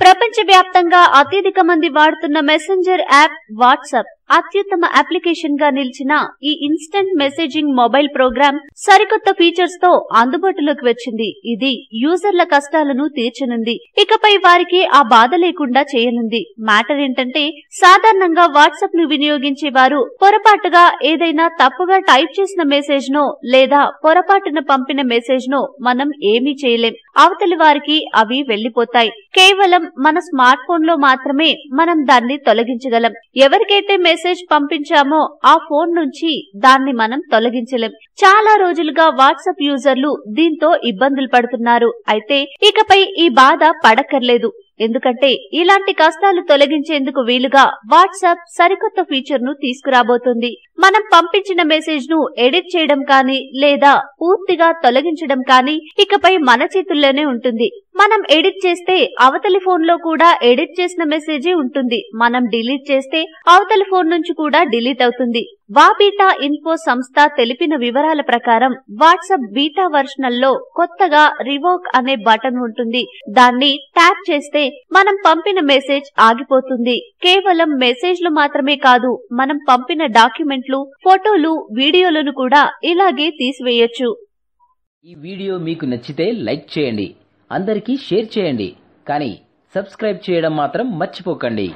ప్రపంచవ్యాప్తంగా అత్యధిక మంది వాడుతున్న మెసెంజర్ యాప్ వాట్సాప్ అత్యుత్తమ అప్లికేషన్ గా నిలిచిన ఈ ఇన్స్టంట్ మెసేజింగ్ మొబైల్ ప్రోగ్రామ్ సరికొత్త ఫీచర్స్ తో అందుబాటులోకి వచ్చింది. ఇది యూజర్ల కష్టాలను తీర్చనుంది. ఇకపై వారికి ఆ బాధ లేకుండా చేయనుంది. మ్యాటర్ ఏంటంటే, సాధారణంగా వాట్సాప్ ను వినియోగించే వారు పొరపాటుగా ఏదైనా తప్పుగా టైప్ చేసిన మెసేజ్ నో లేదా పొరపాటున పంపిన మెసేజ్ నో మనం ఏమీ చేయలేం. అవతలి వారికి అవి వెళ్లిపోతాయి. కేవలం మన స్మార్ట్ ఫోన్ లో మాత్రమే మనం దాన్ని తొలగించగలం. ఎవరికైతే మెసేజ్ పంపించామో ఆ ఫోన్ నుంచి దాన్ని మనం తొలగించలేం. చాలా రోజులుగా వాట్సాప్ యూజర్లు దీంతో ఇబ్బందులు పడుతున్నారు. అయితే ఇకపై ఈ బాధ పడక్కర్లేదు. ఎందుకంటే ఇలాంటి కష్టాలు తొలగించేందుకు వీలుగా వాట్సాప్ సరికొత్త ఫీచర్ ను తీసుకురాబోతుంది. మనం పంపించిన మెసేజ్ ను ఎడిట్ చేయడం కానీ లేదా పూర్తిగా తొలగించడం కానీ ఇకపై మన చేతుల్లోనే ఉంటుంది. మనం ఎడిట్ చేస్తే అవతలి ఫోన్ లో కూడా ఎడిట్ చేసిన మెసేజే ఉంటుంది. మనం డిలీట్ చేస్తే అవతలి ఫోన్ నుంచి కూడా డిలీట్ అవుతుంది. వాబీటా ఇన్ఫో సంస్థ తెలిపిన వివరాల ప్రకారం వాట్సాప్ బీటా వర్షన్లలో కొత్తగా రివోక్ అనే బటన్ ఉంటుంది. దాన్ని ట్యాప్ చేస్తే మనం పంపిన మెసేజ్ ఆగిపోతుంది. కేవలం మెసేజ్లు మాత్రమే కాదు, మనం పంపిన డాక్యుమెంట్లు, ఫోటోలు, వీడియోలను కూడా ఇలాగే తీసివేయొచ్చు. ఈ వీడియో మీకు నచ్చితే లైక్ చేయండి, అందరికీ షేర్ చేయండి, కానీ సబ్స్క్రైబ్ చేయడం మాత్రం మర్చిపోకండి.